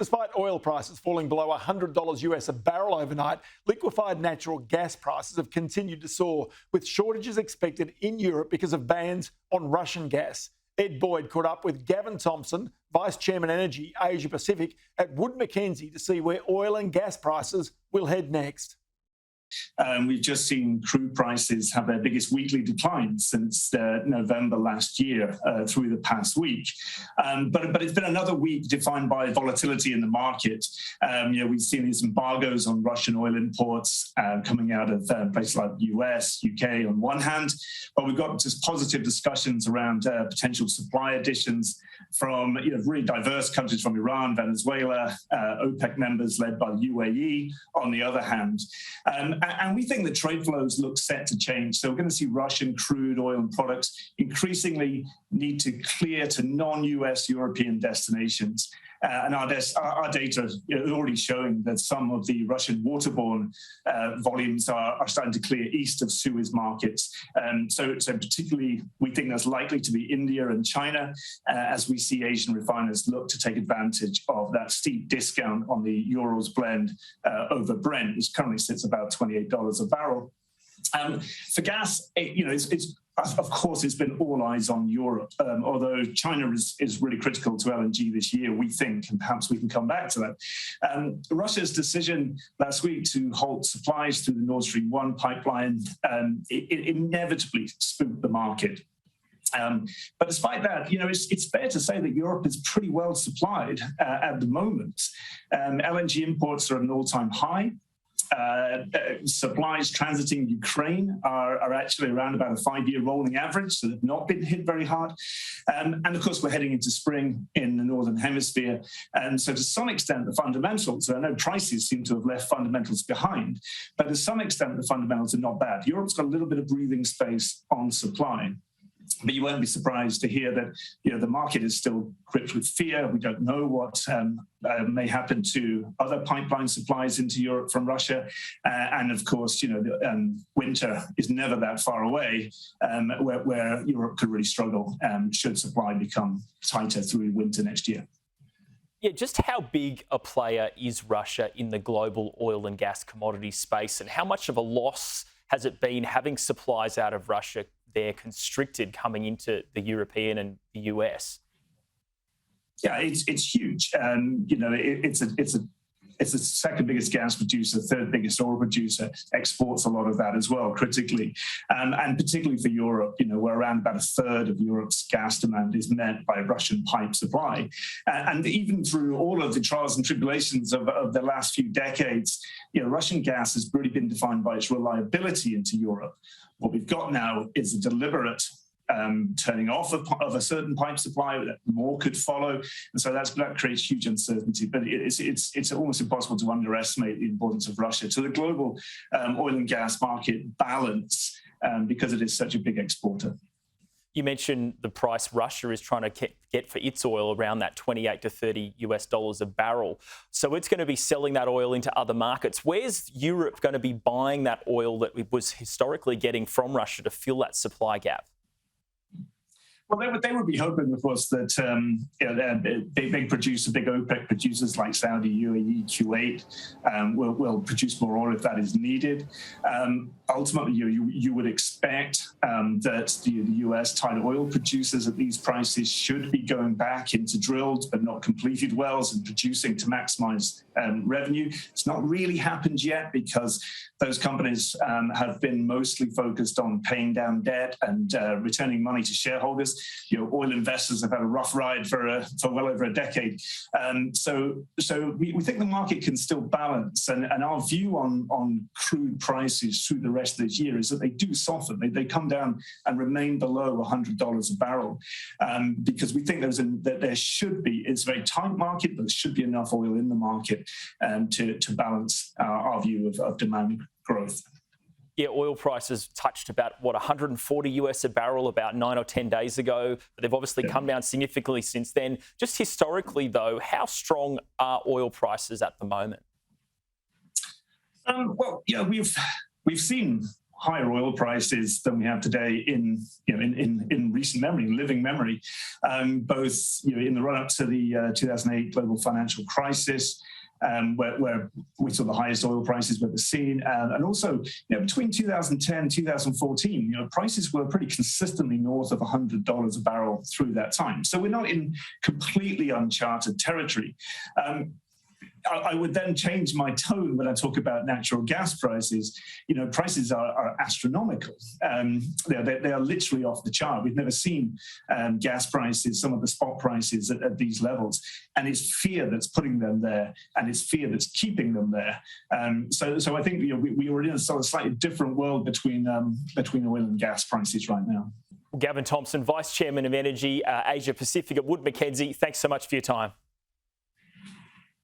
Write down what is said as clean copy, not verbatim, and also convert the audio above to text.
Despite oil prices falling below $100 US a barrel overnight, liquefied natural gas prices have continued to soar, with shortages expected in Europe because of bans on Russian gas. Ed Boyd caught up with Gavin Thompson, Vice Chairman Energy Asia Pacific at Wood Mackenzie, to see where oil and gas prices will head next. We've just seen crude prices have their biggest weekly decline since November last year through the past week. But it's been another week defined by volatility in the market. We've seen these embargoes on Russian oil imports coming out of places like the US, UK on one hand, but we've got just positive discussions around potential supply additions from really diverse countries, from Iran, Venezuela, OPEC members led by the UAE on the other hand. And we think the trade flows look set to change. So we're going to see Russian crude oil and products increasingly need to clear to non-US European destinations. And our data is already showing that some of the Russian waterborne volumes are starting to clear east of Suez markets. So particularly, we think that's likely to be India and China, as we see Asian refiners look to take advantage of that steep discount on the Urals blend over Brent, which currently sits about $28 a barrel. For gas, of course, it's been all eyes on Europe, although China is really critical to LNG this year, we think, and perhaps we can come back to that. Russia's decision last week to halt supplies through the Nord Stream 1 pipeline, it inevitably spooked the market. But despite that, it's fair to say that Europe is pretty well supplied at the moment. LNG imports are at an all-time high. Supplies transiting Ukraine are actually around about a 5-year rolling average, so they've not been hit very hard. And of course, we're heading into spring in the Northern Hemisphere. And so to some extent, the fundamentals, I know prices seem to have left fundamentals behind, but to some extent, the fundamentals are not bad. Europe's got a little bit of breathing space on supply. But you won't be surprised to hear that the market is still gripped with fear. We don't know what may happen to other pipeline supplies into Europe from Russia. And of course, winter is never that far away, where Europe could really struggle should supply become tighter through winter next year. Yeah, just how big a player is Russia in the global oil and gas commodity space, and how much of a loss has it been having supplies out of Russia there constricted coming into the European and the US? Yeah, it's huge. It's the second biggest gas producer, third biggest oil producer, exports a lot of that as well, critically. And particularly for Europe, where around about a third of Europe's gas demand is met by Russian pipe supply. And even through all of the trials and tribulations of the last few decades, Russian gas has really been defined by its reliability into Europe. What we've got now is a deliberate turning off of a certain pipe supply that more could follow, and so that creates huge uncertainty. But it's almost impossible to underestimate the importance of Russia to the global oil and gas market balance because it is such a big exporter. You mentioned the price Russia is trying to get for its oil around that $28 to $30 a barrel. So it's going to be selling that oil into other markets. Where's Europe going to be buying that oil that it was historically getting from Russia to fill that supply gap? Well, they would be hoping, of course, that big OPEC producers like Saudi, UAE, Kuwait will produce more oil if that is needed. Ultimately, you would expect that the US tight oil producers at these prices should be going back into drilled but not completed wells and producing to maximize revenue. It's not really happened yet because those companies have been mostly focused on paying down debt and returning money to shareholders. Oil investors have had a rough ride for well over a decade. So we think the market can still balance. And our view on crude prices through the rest of this year is that they do soften. They come down and remain below $100 a barrel because we think that there should be, it's a very tight market, but there should be enough oil in the market to balance our view of demand growth. Yeah, oil prices touched about, 140 US a barrel about 9 or 10 days ago. But they've obviously come down significantly since then. Just historically, though, how strong are oil prices at the moment? We've seen higher oil prices than we have today in recent memory, in living memory, both in the run-up to the 2008 global financial crisis, where we saw the highest oil prices we've ever seen. And also, between 2010 and 2014, prices were pretty consistently north of $100 a barrel through that time. So we're not in completely uncharted territory. I would then change my tone when I talk about natural gas prices. Prices are astronomical. They are literally off the chart. We've never seen gas prices, some of the spot prices at these levels. And it's fear that's putting them there, and it's fear that's keeping them there. So I think we are in a sort of slightly different world between oil and gas prices right now. Gavin Thompson, Vice Chairman of Energy Asia Pacific at Wood Mackenzie, thanks so much for your time.